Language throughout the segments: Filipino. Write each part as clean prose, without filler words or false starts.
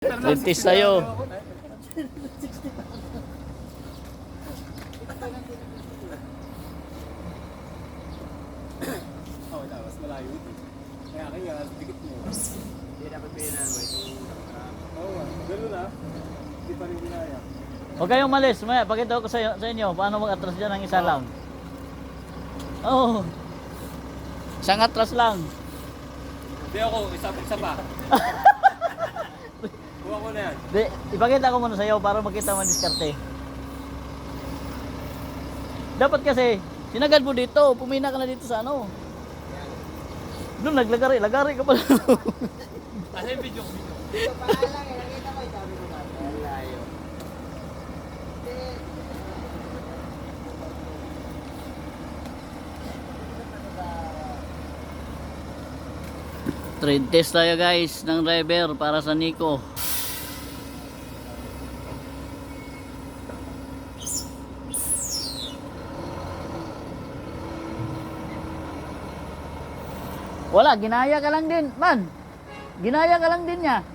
Dentist tayo. Oh, mas malayo ito. Kaya kaya dikit mo. Hindi dapat pinanan mo itong Oo, gano'n na. Hindi pa rin ginaya. Huwag kayong malis. Maya, pakita ko sa inyo paano mag-atras dyan ng isa lang. Oo. Isang atras lang. Hindi ako, isa pa. Kuha ko na yan. Di, ipakita ko muna sa iyo para makita mo ang diskarte. Dapat kasi, sinagad mo dito, pumina ka na dito sa ano. Doon naglagari ka pala. Kasi video. Ito pa lang, nakita ko yung sabi ko na. Layo. Trade test tayo guys ng driver para sa Nico. Wala, ginaya ka lang din, man. Ginaya ka lang din niya.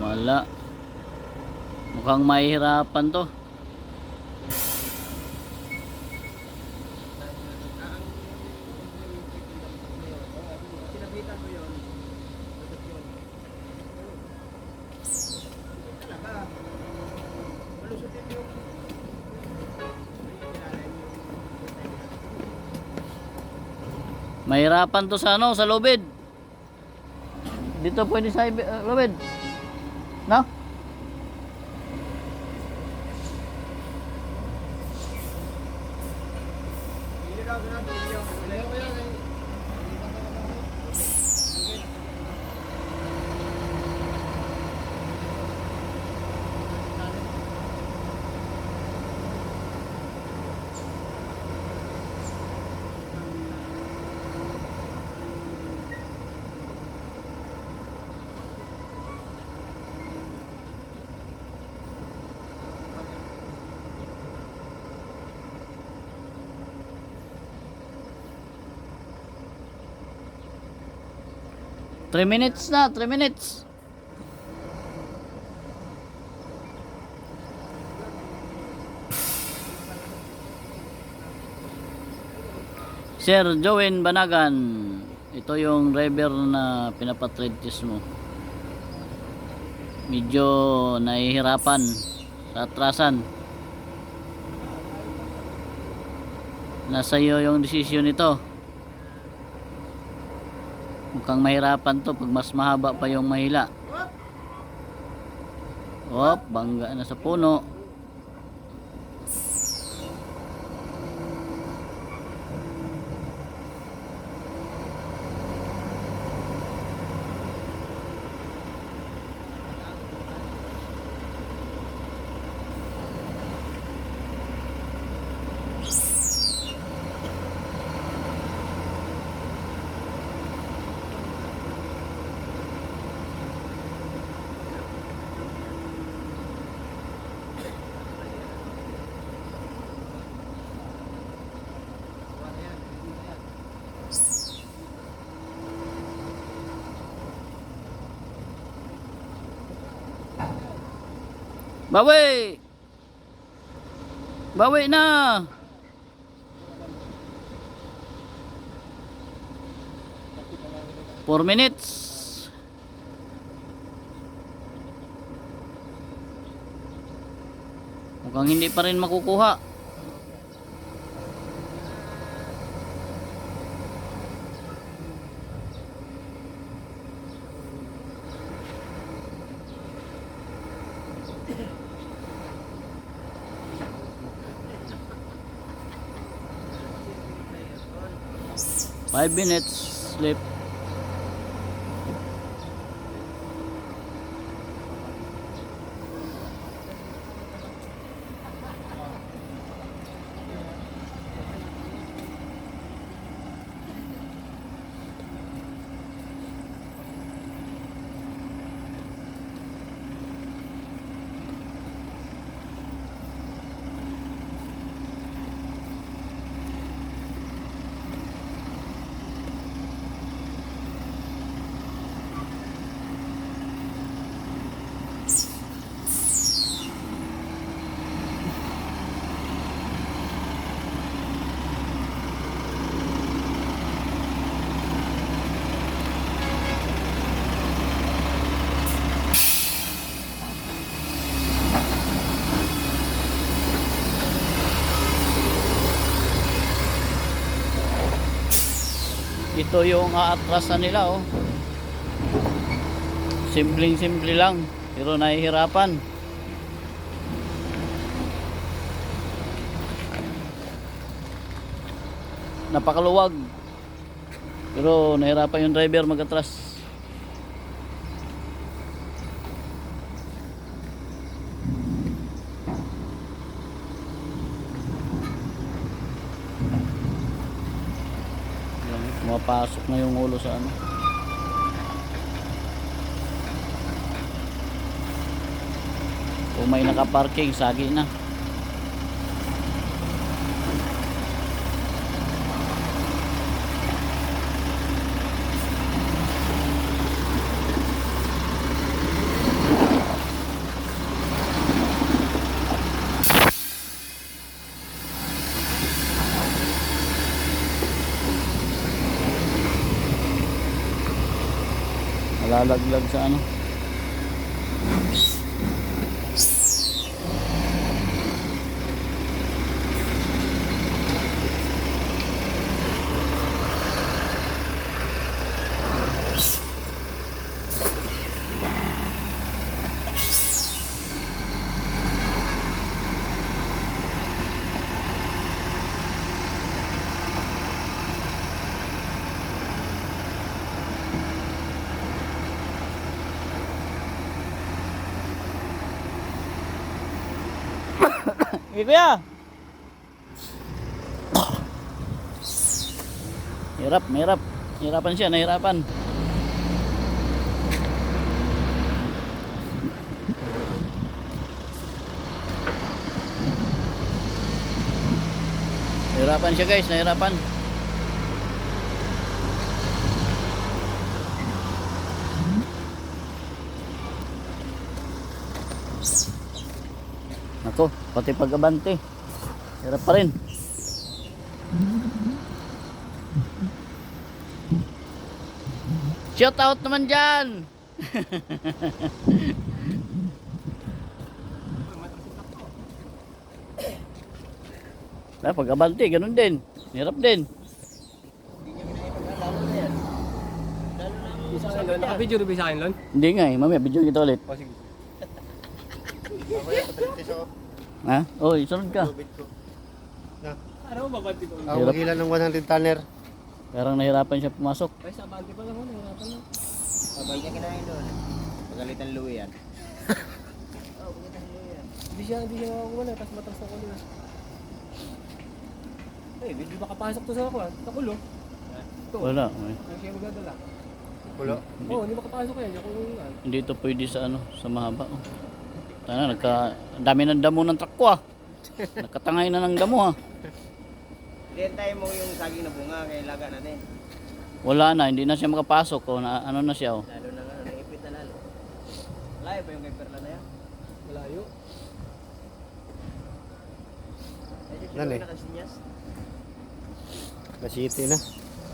Wala. Mukhang mahihirapan to. Sinabitan ko yun. Talaga. Malusutin yung Mahirapan to sa ano, sa lubid. Dito pwede sa lubid. No? Three minutes na, 3 minutes. Sir Joen Banagan, ito yung driver na pinapatrade test mo. Medyo nahihirapan sa atrasan. Nasa iyo yung desisyon nito. Mukhang mahirapan to pag mas mahaba pa yung mahila. Hop, bangga na sa puno. Bawi! Bawi na! Four minutes. Mukhang hindi pa rin makukuha. Five minutes. slip. Ito yung aatrasan nila, oh. Simpleng-simple lang, pero nahihirapan. Napakaluwag. Pero nahirapan yung driver mag-atras. Pumapasok na yung ulo sa ano. Kung may nakaparking, sagi na. Nalalaglag sa ano. Sige kuya. Hirap. Hirapan siya, nahirapan. Hirapan siya guys, nahirapan. Ako, pati pag-abante. Hirap pa rin. Shout out naman dyan. Pag-abante, ganun din. Hirap din. Naka-video rin ba sa akin, Lon? Hindi nga eh, mamaya video kita ulit. O, sige. Ha? Oh, isunod ka. Ano ba banti ko? Ang magilan ng 100 tonner. Parang nahirapan siya pumasok. Ay, sa banti pa lang, nahirapan lang. Abay niya kinain doon. Pagalitan Louie yan. Hindi siya makakuha na, tapos matras na kulo. Eh, hindi makapasok to sa ako, sa kulo. Ito. Wala. Ang siya magdadala. Kulo. Oo, hindi makapasok yan. Ako yung Hindi ito pwede sa ano, sa mahaba. Oh. Tana, dami ng damo ng truck ko ah. Nakatangay na ng damo ah. Lentay mo yung saging na bunga, kaya laga natin. Wala na, hindi na siya makapasok. Oh, na, ano na siya oh. Lalo na nga, naipit na lalo. Layo pa yung kay Perla na yan. malayo. Nan eh. Nakasinyas. Nasiti na.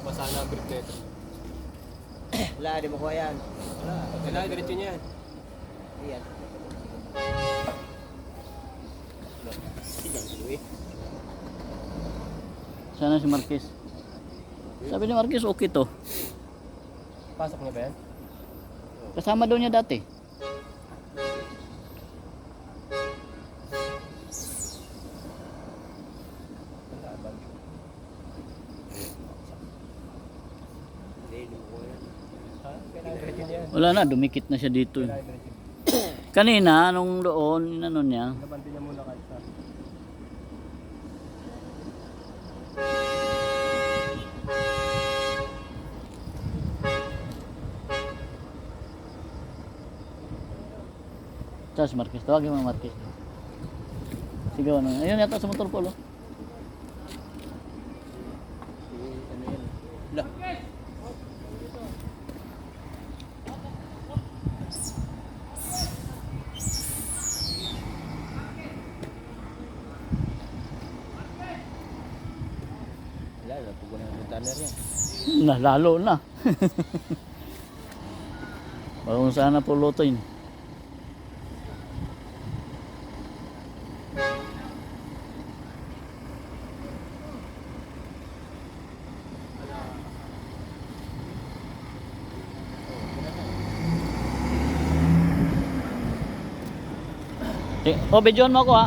Basa na ang brief na ito. Wala, di mo kuha yan. Wala, kailangan diretso niya yan. Iyan. Sigang Louie. Sana si Marquez. Sabi ni Marquez okay to. Pasok niya ba yan? Kasama daw niya dati. Hindi, Wala na, dumikit na siya dito. eh. Kanina, nung doon, ano niya, Nabanti niya muna kahit sa. Tapos Marquez, tawagin mo Marquez. Sigaw na. Ayun yata sa motor polo. Ano yan? Lah. Wala, napugunan ng tanner yan. Na, lalo na. Parang sana pulutin. Oh, videoan mo ako ha.